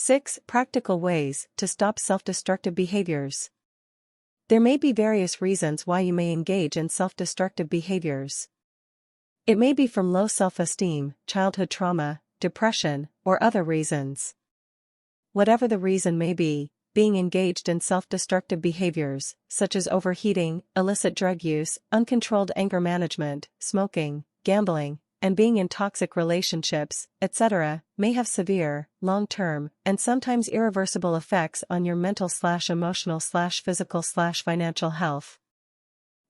6 Practical ways to stop self-destructive behaviors. There may be various reasons why you may engage in self-destructive behaviors. It may be from low self-esteem, childhood trauma, depression, or other reasons. Whatever the reason may be, being engaged in self-destructive behaviors, such as overheating, illicit drug use, uncontrolled anger management, smoking, gambling, and being in toxic relationships, etc., may have severe, long-term, and sometimes irreversible effects on your mental/emotional/physical/financial health.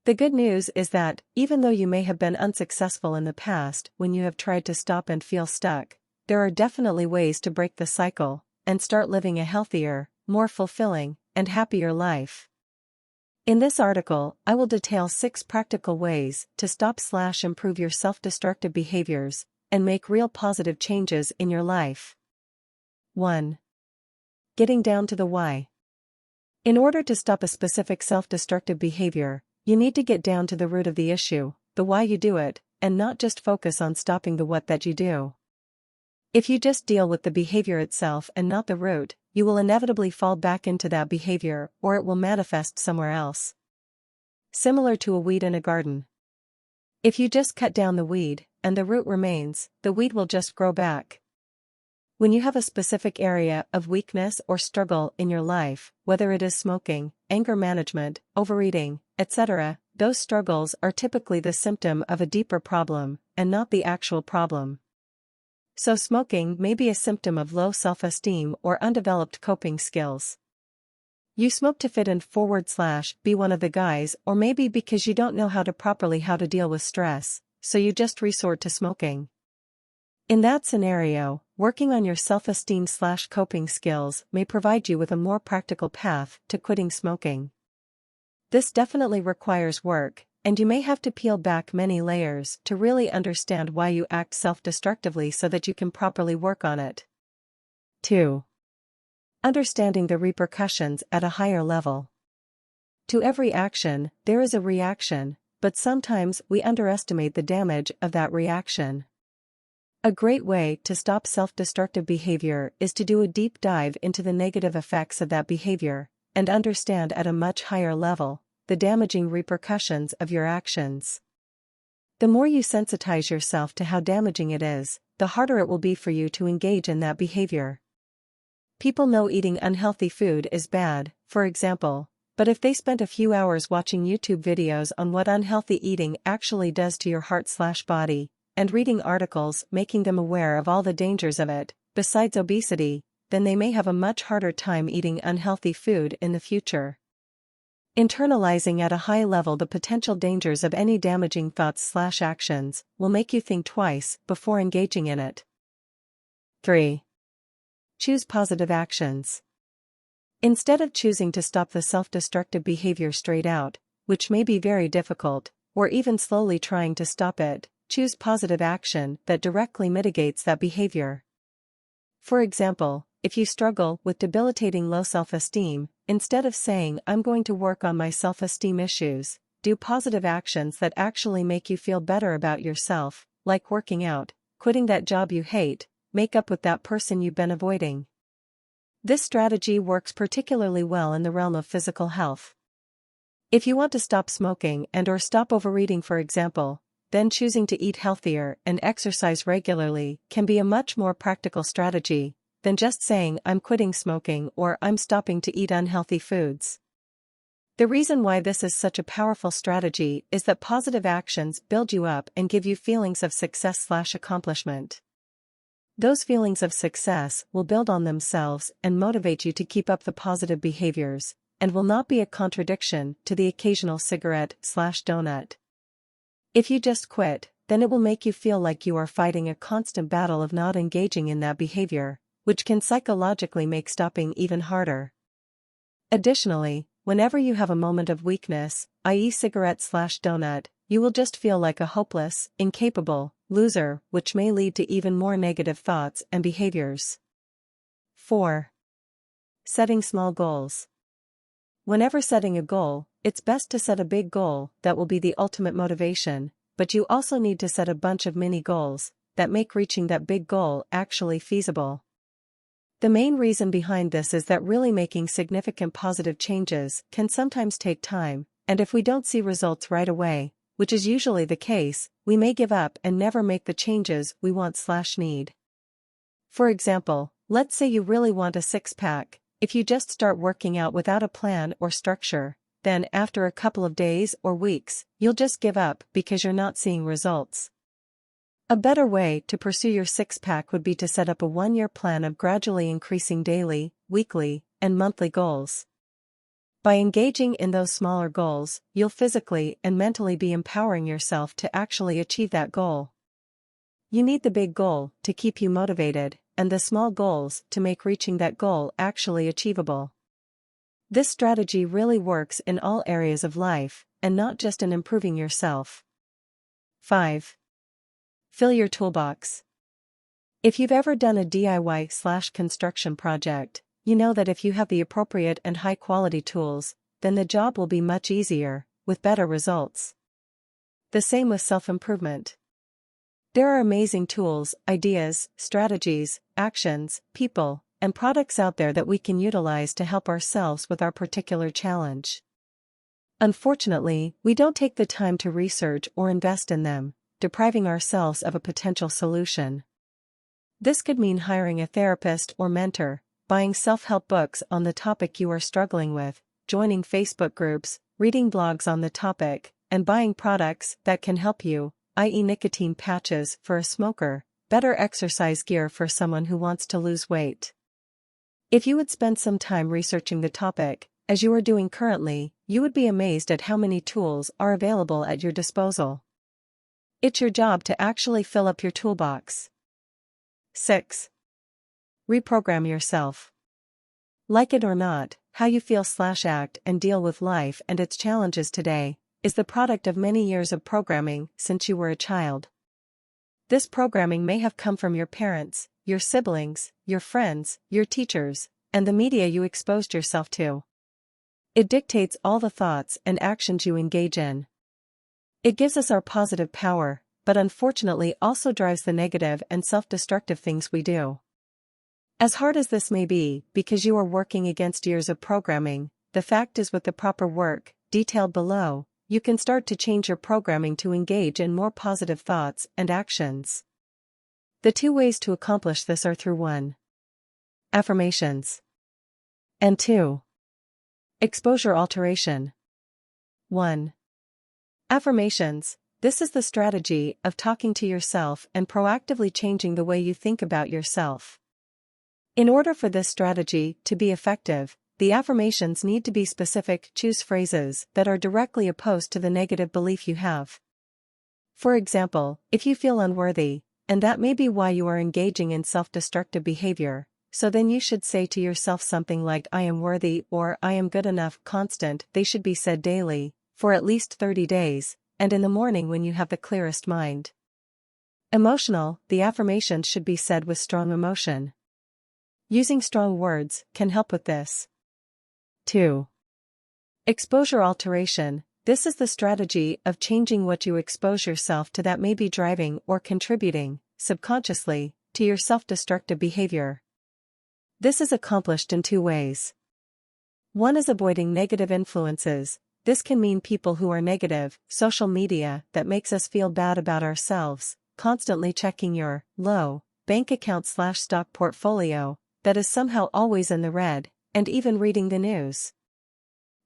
The good news is that, even though you may have been unsuccessful in the past when you have tried to stop and feel stuck, there are definitely ways to break the cycle and start living a healthier, more fulfilling, and happier life. In this article, I will detail 6 practical ways to stop/improve your self-destructive behaviors and make real positive changes in your life. 1. Getting down to the why. In order to stop a specific self-destructive behavior, you need to get down to the root of the issue, the why you do it, and not just focus on stopping the what that you do. If you just deal with the behavior itself and not the root, you will inevitably fall back into that behavior or it will manifest somewhere else. Similar to a weed in a garden. If you just cut down the weed, and the root remains, the weed will just grow back. When you have a specific area of weakness or struggle in your life, whether it is smoking, anger management, overeating, etc., those struggles are typically the symptom of a deeper problem, and not the actual problem. So smoking may be a symptom of low self-esteem or undeveloped coping skills. You smoke to fit in / be one of the guys, or maybe because you don't know how to deal with stress, so you just resort to smoking. In that scenario, working on your self-esteem / coping skills may provide you with a more practical path to quitting smoking. This definitely requires work, and you may have to peel back many layers to really understand why you act self-destructively so that you can properly work on it. 2. Understanding the repercussions at a higher level. To every action, there is a reaction, but sometimes we underestimate the damage of that reaction. A great way to stop self-destructive behavior is to do a deep dive into the negative effects of that behavior, and understand at a much higher level the damaging repercussions of your actions. The more you sensitize yourself to how damaging it is, the harder it will be for you to engage in that behavior. People know eating unhealthy food is bad, for example, but if they spent a few hours watching YouTube videos on what unhealthy eating actually does to your heart/body, and reading articles making them aware of all the dangers of it, besides obesity, then they may have a much harder time eating unhealthy food in the future. Internalizing at a high level the potential dangers of any damaging thoughts/actions will make you think twice before engaging in it. 3. Choose positive actions. Instead of choosing to stop the self-destructive behavior straight out, which may be very difficult, or even slowly trying to stop it, choose positive action that directly mitigates that behavior. For example, if you struggle with debilitating low self-esteem, instead of saying "I'm going to work on my self-esteem issues," do positive actions that actually make you feel better about yourself, like working out, quitting that job you hate, make up with that person you've been avoiding. This strategy works particularly well in the realm of physical health. If you want to stop smoking and/or stop overeating, for example, then choosing to eat healthier and exercise regularly can be a much more practical strategy than just saying "I'm quitting smoking" or "I'm stopping to eat unhealthy foods." The reason why this is such a powerful strategy is that positive actions build you up and give you feelings of success/accomplishment. Those feelings of success will build on themselves and motivate you to keep up the positive behaviors, and will not be a contradiction to the occasional cigarette/donut. If you just quit, then it will make you feel like you are fighting a constant battle of not engaging in that behavior, which can psychologically make stopping even harder. Additionally, whenever you have a moment of weakness, i.e. cigarette/donut, you will just feel like a hopeless, incapable loser, which may lead to even more negative thoughts and behaviors. 4. Setting small goals. Whenever setting a goal, it's best to set a big goal that will be the ultimate motivation, but you also need to set a bunch of mini goals that make reaching that big goal actually feasible. The main reason behind this is that really making significant positive changes can sometimes take time, and if we don't see results right away, which is usually the case, we may give up and never make the changes we want/need. For example, let's say you really want a six-pack. If you just start working out without a plan or structure, then after a couple of days or weeks, you'll just give up because you're not seeing results. A better way to pursue your six-pack would be to set up a one-year plan of gradually increasing daily, weekly, and monthly goals. By engaging in those smaller goals, you'll physically and mentally be empowering yourself to actually achieve that goal. You need the big goal to keep you motivated, and the small goals to make reaching that goal actually achievable. This strategy really works in all areas of life, and not just in improving yourself. 5. Fill your toolbox. If you've ever done a DIY/construction project, you know that if you have the appropriate and high-quality tools, then the job will be much easier, with better results. The same with self-improvement. There are amazing tools, ideas, strategies, actions, people, and products out there that we can utilize to help ourselves with our particular challenge. Unfortunately, we don't take the time to research or invest in them, depriving ourselves of a potential solution. This could mean hiring a therapist or mentor, buying self-help books on the topic you are struggling with, joining Facebook groups, reading blogs on the topic, and buying products that can help you, i.e. nicotine patches for a smoker, better exercise gear for someone who wants to lose weight. If you would spend some time researching the topic, as you are doing currently, you would be amazed at how many tools are available at your disposal. It's your job to actually fill up your toolbox. 6. Reprogram yourself. Like it or not, how you feel/act and deal with life and its challenges today is the product of many years of programming since you were a child. This programming may have come from your parents, your siblings, your friends, your teachers, and the media you exposed yourself to. It dictates all the thoughts and actions you engage in. It gives us our positive power, but unfortunately also drives the negative and self-destructive things we do. As hard as this may be, because you are working against years of programming, the fact is with the proper work, detailed below, you can start to change your programming to engage in more positive thoughts and actions. The two ways to accomplish this are through 1. Affirmations. And 2. Exposure alteration. 1. Affirmations. This is the strategy of talking to yourself and proactively changing the way you think about yourself. In order for this strategy to be effective, the affirmations need to be specific. Choose phrases that are directly opposed to the negative belief you have. For example, if you feel unworthy, and that may be why you are engaging in self-destructive behavior, so then you should say to yourself something like "I am worthy" or "I am good enough." Constant, they should be said daily, for at least 30 days, and in the morning when you have the clearest mind. Emotional, the affirmations should be said with strong emotion. Using strong words can help with this. 2. Exposure alteration. This is the strategy of changing what you expose yourself to that may be driving or contributing, subconsciously, to your self-destructive behavior. This is accomplished in 2 ways. 1 is avoiding negative influences. This can mean people who are negative, social media that makes us feel bad about ourselves, constantly checking your low bank account/stock portfolio that is somehow always in the red, and even reading the news.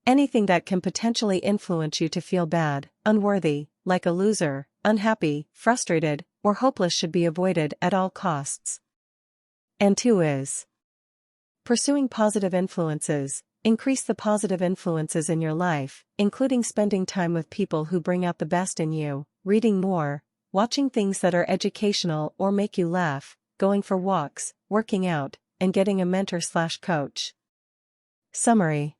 Anything that can potentially influence you to feel bad, unworthy, like a loser, unhappy, frustrated, or hopeless should be avoided at all costs. And 2 is pursuing positive influences. Increase the positive influences in your life, including spending time with people who bring out the best in you, reading more, watching things that are educational or make you laugh, going for walks, working out, and getting a mentor/coach. Summary.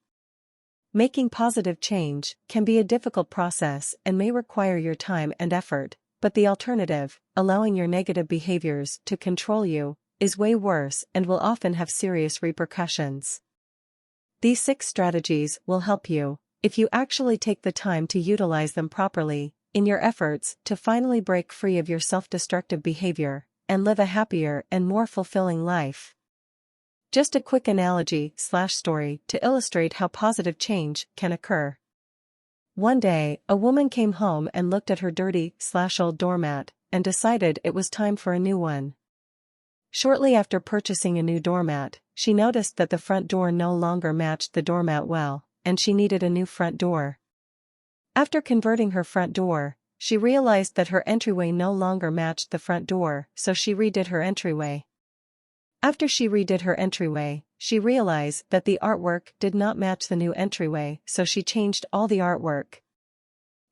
Making positive change can be a difficult process and may require your time and effort, but the alternative, allowing your negative behaviors to control you, is way worse and will often have serious repercussions. These 6 strategies will help you, if you actually take the time to utilize them properly, in your efforts to finally break free of your self-destructive behavior and live a happier and more fulfilling life. Just a quick analogy/story to illustrate how positive change can occur. One day, a woman came home and looked at her dirty/old doormat, and decided it was time for a new one. Shortly after purchasing a new doormat, she noticed that the front door no longer matched the doormat well, and she needed a new front door. After converting her front door, she realized that her entryway no longer matched the front door, so she redid her entryway. After she redid her entryway, she realized that the artwork did not match the new entryway, so she changed all the artwork.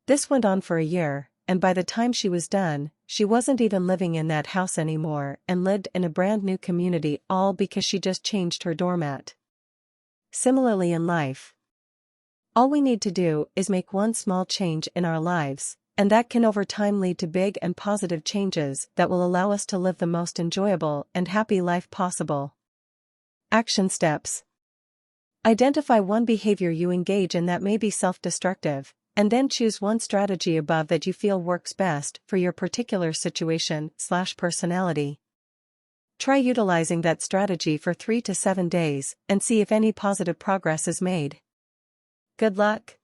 This went on for a year, and by the time she was done, she wasn't even living in that house anymore and lived in a brand new community, all because she just changed her doormat. Similarly in life, all we need to do is make one small change in our lives, and that can over time lead to big and positive changes that will allow us to live the most enjoyable and happy life possible. Action steps. Identify one behavior you engage in that may be self-destructive, and then choose one strategy above that you feel works best for your particular situation/personality. Try utilizing that strategy for 3 to 7 days and see if any positive progress is made. Good luck!